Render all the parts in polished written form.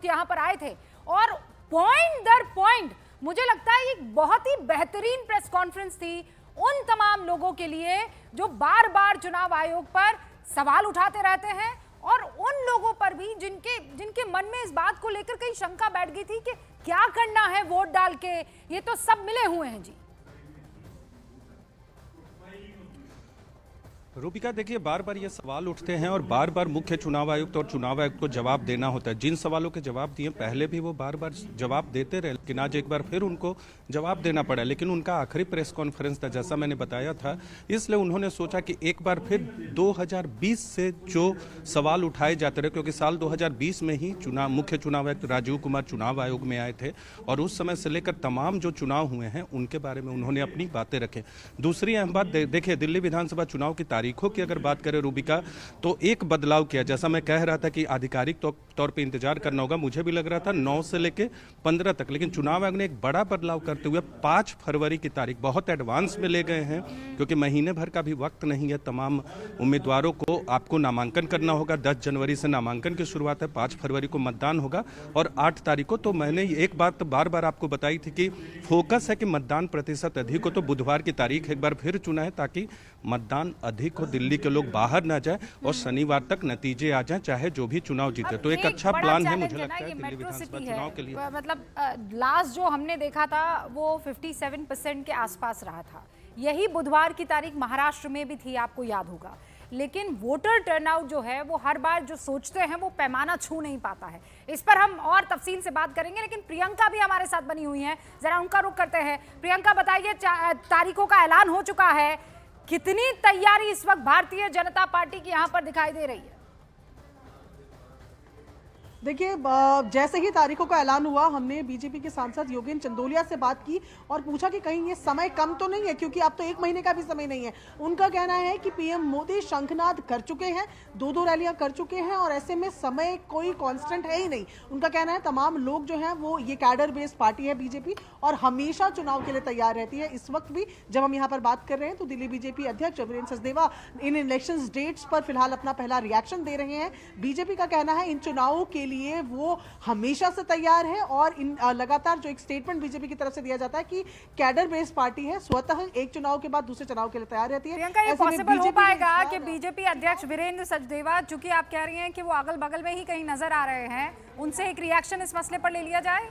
यहाँ पर आए थे और पॉइंट दर पॉइंट मुझे लगता है एक बहुत ही बेहतरीन प्रेस कॉन्फ्रेंस थी उन तमाम लोगों के लिए जो बार बार चुनाव आयोग पर सवाल उठाते रहते हैं और उन लोगों पर भी जिनके मन में इस बात को लेकर कई शंका बैठ गई थी कि क्या करना है वोट डाल के, ये तो सब मिले हुए हैं जी। रूबिका, देखिए बार बार ये सवाल उठते हैं और बार बार मुख्य चुनाव आयुक्त और चुनाव आयुक्त को जवाब देना होता है। जिन सवालों के जवाब दिए पहले भी वो बार बार जवाब देते रहे, लेकिन आज एक बार फिर उनको जवाब देना पड़ा। लेकिन उनका आखिरी प्रेस कॉन्फ्रेंस था, जैसा मैंने बताया था, इसलिए उन्होंने सोचा कि एक बार फिर 2020 से जो सवाल उठाए जाते रहे, क्योंकि साल 2020 में ही मुख्य चुनाव आयुक्त राजीव कुमार चुनाव आयोग में आए थे और उस समय से लेकर तमाम जो चुनाव हुए हैं उनके बारे में उन्होंने अपनी बातें रखें। दूसरी अहम बात देखिए, दिल्ली विधानसभा चुनाव की तारीखों की अगर बात करें रूबिका, तो एक बदलाव किया। जैसा मैं कह रहा था कि आधिकारिक तौर पे इंतजार करना होगा, मुझे भी लग रहा था 9 से लेके 15 तक, लेकिन चुनाव आयोग ने एक बड़ा बदलाव करते हुए 5 फरवरी की तारीख बहुत एडवांस में ले गए हैं, क्योंकि महीने भर का भी वक्त नहीं है। तमाम उम्मीदवारों को आपको नामांकन करना होगा। 10 जनवरी से नामांकन की शुरुआत है, 5 फरवरी को मतदान होगा और 8 तारीख को। तो मैंने एक बात बार बार आपको बताई थी कि फोकस है कि मतदान प्रतिशत अधिक हो, तो बुधवार की तारीख एक बार फिर चुना है ताकि मतदान अधिक हो, दिल्ली के लोग बाहर ना जाए और शनिवार तक नतीजे आ जाएं, चाहे जो भी चुनाव जीते। तो एक अच्छा प्लान है मुझे लगता है दिल्ली विधानसभा चुनाव के लिए। मतलब लास्ट जो हमने देखा था वो 57% के आसपास रहा था। यही बुधवार की तारीख महाराष्ट्र में भी थी, आपको याद होगा। लेकिन वोटर टर्नआउट जो है वो हर बार जो सोचते हैं वो पैमाना छू नहीं पाता है। इस पर हम और तफसील से बात करेंगे, लेकिन प्रियंका भी हमारे साथ बनी हुई हैं, जरा उनका रुख करते हैं। प्रियंका, बताइए, तारीखों का ऐलान हो चुका है, कितनी तैयारी इस वक्त भारतीय जनता पार्टी की यहां पर दिखाई दे रही है? देखिए, जैसे ही तारीखों का ऐलान हुआ, हमने बीजेपी के सांसद योगेंद्र चंदोलिया से बात की और पूछा कि कहीं ये समय कम तो नहीं है, क्योंकि अब तो 1 महीने का भी समय नहीं है। उनका कहना है कि पीएम मोदी शंखनाद कर चुके हैं, 2 रैलियां कर चुके हैं और ऐसे में समय कोई कांस्टेंट है ही नहीं। उनका कहना है तमाम लोग जो हैं वो, ये कैडर बेस्ड पार्टी है बीजेपी और हमेशा चुनाव के लिए तैयार रहती है। इस वक्त भी जब हम यहाँ पर बात कर रहे हैं तो दिल्ली बीजेपी अध्यक्ष वीरेंद्र सचदेवा इन इलेक्शन डेट्स पर फिलहाल अपना पहला रिएक्शन दे रहे हैं। बीजेपी का कहना है इन चुनावों के लिए वो हमेशा से तैयार है और इन लगातार जो एक स्टेटमेंट बीजेपी की तरफ से दिया जाता है कि कैडर बेस्ड पार्टी है, स्वतः एक चुनाव के बाद दूसरे चुनाव के लिए तैयार रहती है। प्रियंका, ये पॉसिबल हो पाएगा कि बीजेपी अध्यक्ष वीरेंद्र सचदेवा, चूंकि आप कह रही हैं कि वो अगल बगल में ही कहीं नजर आ रहे हैं, उनसे एक रिएक्शन इस मसले पर ले लिया जाए?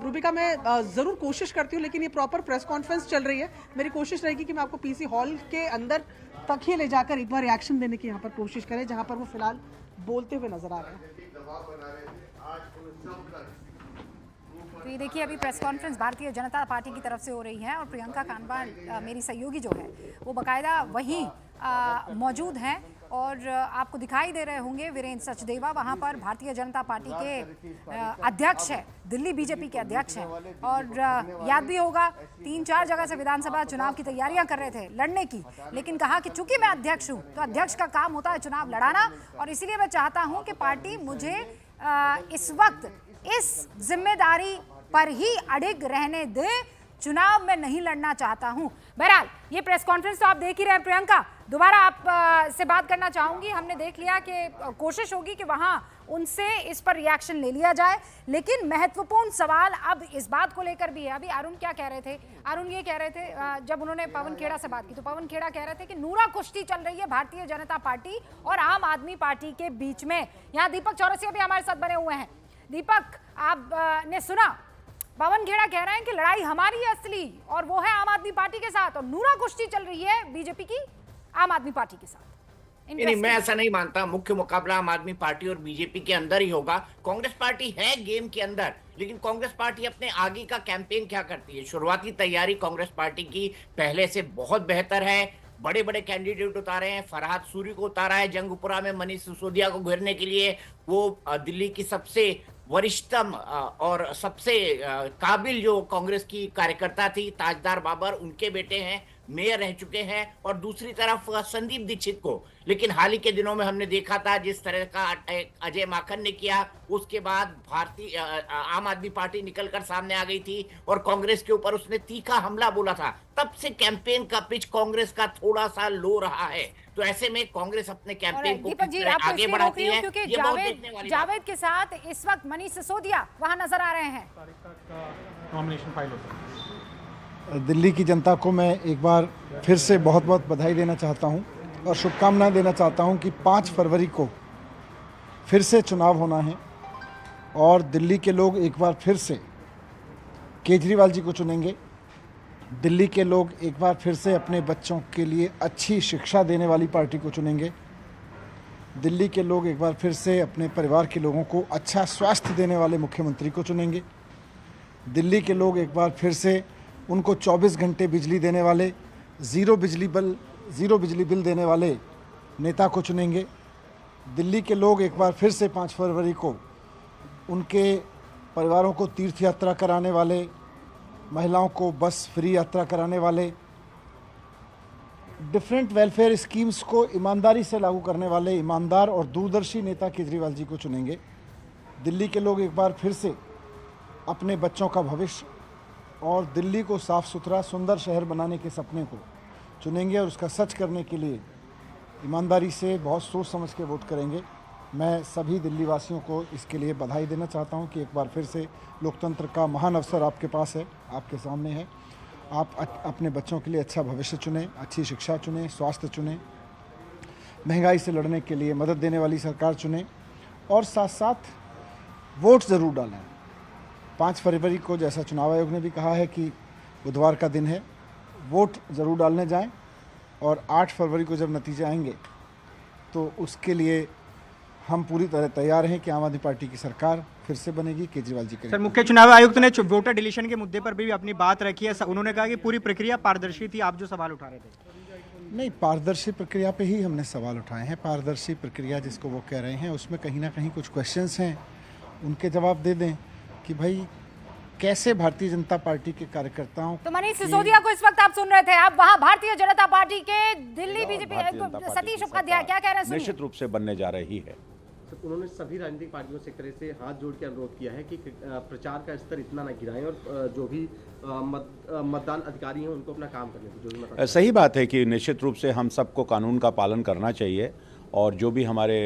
रूबिका, मैं जरूर कोशिश करती हूँ, लेकिन ये प्रॉपर प्रेस कॉन्फ्रेंस चल रही है। मेरी कोशिश रहेगी कि मैं आपको पीसी हॉल के अंदर तक ही ले जाकर एक बार रिएक्शन देने की यहाँ पर कोशिश करें, जहाँ पर वो फिलहाल बोलते हुए नजर आ रहे हैं। तो ये देखिए, अभी press conference Bharatiya Janata party की तरफ से हो रही है और प्रियंका कानवान, मेरी सहयोगी जो है, वो बाकायदा वहीं मौजूद हैं और आपको दिखाई दे रहे होंगे वीरेंद्र सचदेवा वहां पर भारतीय जनता पार्टी के अध्यक्ष है, दिल्ली बीजेपी के अध्यक्ष हैं। और याद भी होगा 3-4 जगह से विधानसभा चुनाव की तैयारियां कर रहे थे लड़ने की, लेकिन कहा कि चूंकि मैं अध्यक्ष हूं तो अध्यक्ष का काम होता है चुनाव लड़ाना और इसीलिए मैं चाहता हूं कि पार्टी मुझे इस वक्त इस जिम्मेदारी पर ही अड़िग रहने दे, चुनाव में नहीं लड़ना चाहता हूं। बहरहाल ये प्रेस कॉन्फ्रेंस तो आप देख ही रहे हैं। प्रियंका, दोबारा आप से बात करना चाहूंगी। हमने देख लिया कि कोशिश होगी कि वहां उनसे इस पर रिएक्शन ले लिया जाए, लेकिन महत्वपूर्ण सवाल अब इस बात को लेकर भी है। अभी अरुण क्या कह रहे थे? अरुण ये कह रहे थे, जब उन्होंने पवन खेड़ा से बात की तो पवन खेड़ा कह रहे थे कि नूरा कुश्ती चल रही है भारतीय जनता पार्टी और आम आदमी पार्टी के बीच में। यहाँ दीपक चौरसिया भी हमारे साथ बने हुए हैं। दीपक, आपने सुना, पवन खेड़ा कह रहे हैं कि लड़ाई हमारी है असली और वो है आम आदमी पार्टी के साथ, और नूरा कुश्ती चल रही है बीजेपी की आम आदमी पार्टी के साथ। नहीं, मैं ऐसा नहीं मानता। मुख्य मुकाबला आम आदमी पार्टी और बीजेपी के अंदर ही होगा। कांग्रेस पार्टी है गेम के अंदर, लेकिन कांग्रेस पार्टी अपने आगे का कैंपेन क्या करती है? शुरुआती तैयारी कांग्रेस पार्टी की पहले से बहुत बेहतर है। बड़े बड़े कैंडिडेट उतारे हैं, फरहाद सूरी को उतारा है जंगपुरा में, मनीष सिसोदिया को घेरने के लिए। वो दिल्ली की सबसे वरिष्ठतम और सबसे काबिल जो कांग्रेस की कार्यकर्ता थी, ताजदार बाबर, उनके बेटे हैं। मेयर रह चुके हैं, और दूसरी तरफ संदीप दीक्षित को। लेकिन हाल ही के दिनों में हमने देखा था जिस तरह का अजय माकन ने किया, उसके बाद भारतीय आम आदमी पार्टी निकलकर सामने आ गई थी और कांग्रेस के ऊपर उसने तीखा हमला बोला था। तब से कैंपेन का पिच कांग्रेस का थोड़ा सा लो रहा है। तो ऐसे में कांग्रेस अपने कैंपेन को दीपक जी, किस तरह आपको आगे इसलिए रोक बढ़ाती रही हूँ है, क्योंकि ये बहुत देखने वाली बात है। जावेद के साथ इस वक्त मनीष सिसोदिया वहां नजर आ रहे हैं। नॉमिनेशन फाइल होता है। दिल्ली की जनता को मैं एक बार फिर से बहुत बहुत बधाई देना चाहता हूं और शुभकामनाएं देना चाहता हूं कि 5 फरवरी को फिर से चुनाव होना है और दिल्ली के लोग एक बार फिर से केजरीवाल जी को चुनेंगे। दिल्ली के लोग एक बार फिर से अपने बच्चों के लिए अच्छी शिक्षा देने वाली पार्टी को चुनेंगे। दिल्ली के लोग एक बार फिर से अपने परिवार के लोगों को अच्छा स्वास्थ्य देने वाले मुख्यमंत्री को चुनेंगे। दिल्ली के लोग एक बार फिर से उनको 24 घंटे बिजली देने वाले, ज़ीरो बिजली बिल देने वाले नेता को चुनेंगे। दिल्ली के लोग एक बार फिर से 5 फरवरी को उनके परिवारों को तीर्थ यात्रा कराने वाले, महिलाओं को बस फ्री यात्रा कराने वाले, डिफरेंट वेलफेयर स्कीम्स को ईमानदारी से लागू करने वाले ईमानदार और दूरदर्शी नेता केजरीवाल जी को चुनेंगे। दिल्ली के लोग एक बार फिर से अपने बच्चों का भविष्य और दिल्ली को साफ़ सुथरा सुंदर शहर बनाने के सपने को चुनेंगे और उसका सच करने के लिए ईमानदारी से बहुत सोच समझ के वोट करेंगे। मैं सभी दिल्ली वासियों को इसके लिए बधाई देना चाहता हूं कि एक बार फिर से लोकतंत्र का महान अवसर आपके पास है, आपके सामने है। आप अपने बच्चों के लिए अच्छा भविष्य चुनें, अच्छी शिक्षा चुनें, स्वास्थ्य चुनें, महंगाई से लड़ने के लिए मदद देने वाली सरकार चुनें और साथ साथ वोट ज़रूर डालें। 5 फरवरी को जैसा चुनाव आयोग ने भी कहा है कि बुधवार का दिन है, वोट ज़रूर डालने जाएं और 8 फरवरी को जब नतीजे आएंगे तो उसके लिए हम पूरी तरह तैयार हैं कि आम आदमी पार्टी की सरकार फिर से बनेगी, केजरीवाल जी सर, करेंगे। मुख्य चुनाव आयुक्त ने वोटर डिलीशन के मुद्दे पर भी अपनी बात रखी है। उन्होंने कहा कि पूरी प्रक्रिया पारदर्शी थी। आप जो सवाल उठा रहे थे, नहीं, पारदर्शी प्रक्रिया पे ही हमने सवाल उठाए हैं। पारदर्शी प्रक्रिया जिसको वो कह रहे हैं उसमें कहीं ना कहीं कुछ क्वेश्चंस हैं, उनके जवाब दे दें कि भाई कैसे भारतीय जनता पार्टी के कार्यकर्ताओं। तो मनीष सिसोदिया को इस वक्त आप सुन रहे थे, आप वहां भारतीय जनता पार्टी के दिल्ली बीजेपी सतीश उपाध्याय क्या कह रहे हैं? निश्चित रूप से बनने जा रही है। उन्होंने सभी राजनीतिक पार्टियों से एक तरह से हाथ जोड़ के अनुरोध किया है कि प्रचार का स्तर इतना ना गिराएं और जो भी मतदान अधिकारी हैं उनको अपना काम करने की जो भी सही बात है कि निश्चित रूप से हम सबको कानून का पालन करना चाहिए और जो भी हमारे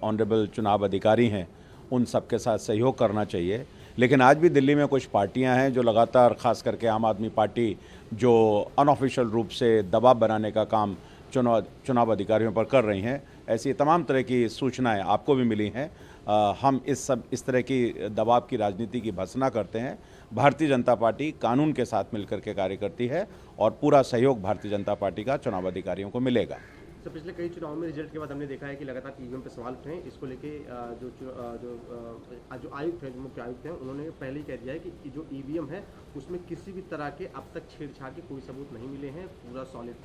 ऑनरेबल चुनाव अधिकारी हैं उन सबके साथ सहयोग करना चाहिए। लेकिन आज भी दिल्ली में कुछ पार्टियां हैं जो लगातार, खास करके आम आदमी पार्टी, जो अनऑफिशियल रूप से दबाव बनाने का काम चुनाव अधिकारियों पर कर रही हैं। ऐसी तमाम तरह की सूचनाएं आपको भी मिली हैं। हम इस तरह की दबाव की राजनीति की भर्त्सना करते हैं। भारतीय जनता पार्टी कानून के साथ मिलकर के कार्य करती है और पूरा सहयोग भारतीय जनता पार्टी का चुनाव अधिकारियों को मिलेगा। तो पिछले कई चुनावों में रिजल्ट के बाद हमने देखा है कि लगातार ईवीएम पे सवाल उठे हैं। इसको लेके जो आयुक्त हैं, जो मुख्य आयुक्त हैं, उन्होंने पहले ही कह दिया है कि जो ईवीएम है उसमें किसी भी तरह के अब तक छेड़छाड़ के कोई सबूत नहीं मिले हैं। पूरा सॉलिड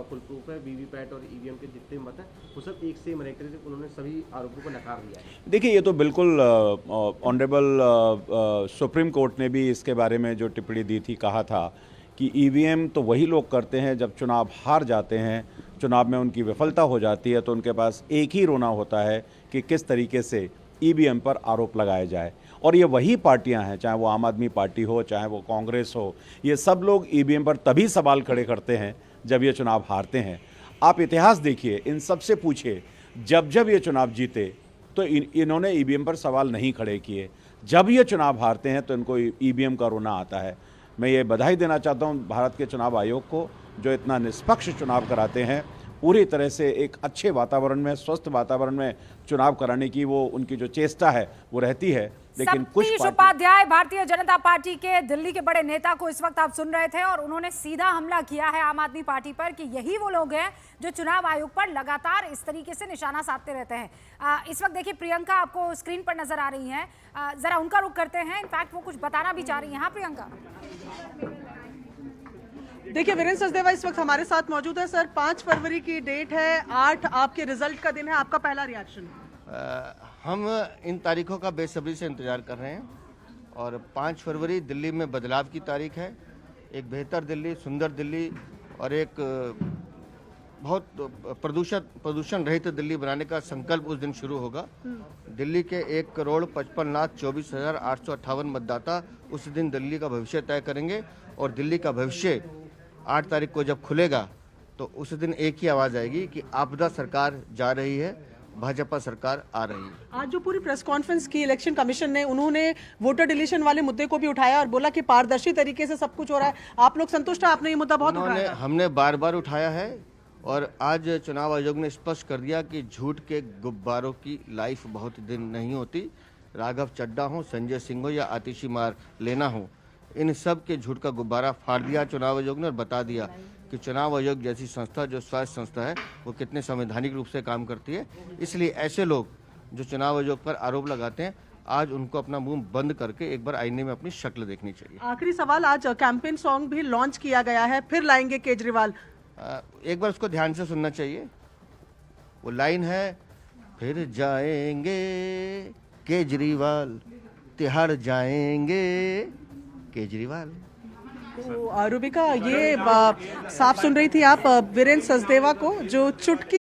फुल प्रूफ है। वीवीपैट और ईवीएम के जितने मत हैं वो सब एक सेम रहे। उन्होंने सभी आरोपों को नकार दिया है। देखिए, ये तो बिल्कुल ऑनरेबल सुप्रीम कोर्ट ने भी इसके बारे में जो टिप्पणी दी थी, कहा था कि ईवीएम तो वही लोग करते हैं जब चुनाव हार जाते हैं, चुनाव में उनकी विफलता हो जाती है तो उनके पास एक ही रोना होता है कि किस तरीके से ईवीएम पर आरोप लगाया जाए। और ये वही पार्टियां हैं, चाहे वो आम आदमी पार्टी हो, चाहे वो कांग्रेस हो, ये सब लोग ईवीएम पर तभी सवाल खड़े करते हैं जब ये चुनाव हारते हैं। आप इतिहास देखिए, इन सब से पूछिए, जब ये चुनाव जीते तो इन्होंने ईवीएम पर सवाल नहीं खड़े किए। जब ये चुनाव हारते हैं तो इनको ईवीएम का रोना आता है। मैं ये बधाई देना चाहता हूँ भारत के चुनाव आयोग को, जो इतना निष्पक्ष चुनाव कराते हैं। पूरी तरह से एक अच्छे वातावरण में, स्वस्थ वातावरण में चुनाव कराने की वो उनकी जो चेष्टा है वो रहती है। लेकिन कुछ सतीश उपाध्याय भारतीय जनता पार्टी के दिल्ली के बड़े नेता को इस वक्त आप सुन रहे थे और उन्होंने सीधा हमला किया है आम आदमी पार्टी पर कि यही वो लोग हैं जो चुनाव आयोग पर लगातार इस तरीके से निशाना साधते रहते हैं। इस वक्त देखिए प्रियंका आपको स्क्रीन पर नजर आ रही हैं, जरा उनका रुख करते हैं। इनफैक्ट वो कुछ बताना भी चाह रही हैं। हाँ प्रियंका। देखिए वीरेंद्र सचदेवा इस वक्त हमारे साथ मौजूद है। सर, 5 फरवरी की डेट है, 8 आपके रिजल्ट का दिन है, आपका पहला रिएक्शन? हम इन तारीखों का बेसब्री से इंतजार कर रहे हैं और 5 फरवरी दिल्ली में बदलाव की तारीख है। एक बेहतर दिल्ली, सुंदर दिल्ली, और एक बहुत प्रदूषण रहित दिल्ली बनाने का संकल्प उस दिन शुरू होगा। दिल्ली के 1,55,24,858 मतदाता उस दिन दिल्ली का भविष्य तय करेंगे और दिल्ली का भविष्य 8 तारीख को जब खुलेगा तो उस दिन एक ही आवाज़ आएगी कि आपदा सरकार जा रही है, भाजपा सरकार आ रही है। आज जो पूरी प्रेस कॉन्फ्रेंस की इलेक्शन कमीशन ने, उन्होंने वोटर डिलीशन वाले मुद्दे को भी उठाया और बोला कि पारदर्शी तरीके से सब कुछ हो रहा है। आप लोग संतुष्ट हैं? आपने ये मुद्दा बहुत उठाया था। हमने बार बार उठाया है और आज चुनाव आयोग ने स्पष्ट कर दिया कि झूठ के गुब्बारों की लाइफ बहुत दिन नहीं होती। राघव चड्डा हो, संजय सिंह हो या आतिशी मार लेना हो, इन सब के झूठ का गुब्बारा फाड़ दिया चुनाव आयोग ने और बता दिया कि चुनाव आयोग जैसी संस्था जो स्वायत्त संस्था है वो कितने संवैधानिक रूप से काम करती है। इसलिए ऐसे लोग जो चुनाव आयोग पर आरोप लगाते हैं, आज उनको अपना मुंह बंद करके एक बार आईने में अपनी शक्ल देखनी चाहिए। आखिरी सवाल, आज कैंपेन सॉन्ग भी लॉन्च किया गया है, फिर लाएंगे केजरीवाल। एक बार उसको ध्यान से सुनना चाहिए। वो लाइन है, फिर जाएंगे केजरीवाल, तिहाड़ जाएंगे केजरीवाल। तो रूबिका, ये साफ सुन रही थी आप वीरेंद्र सचदेवा को, जो चुटकी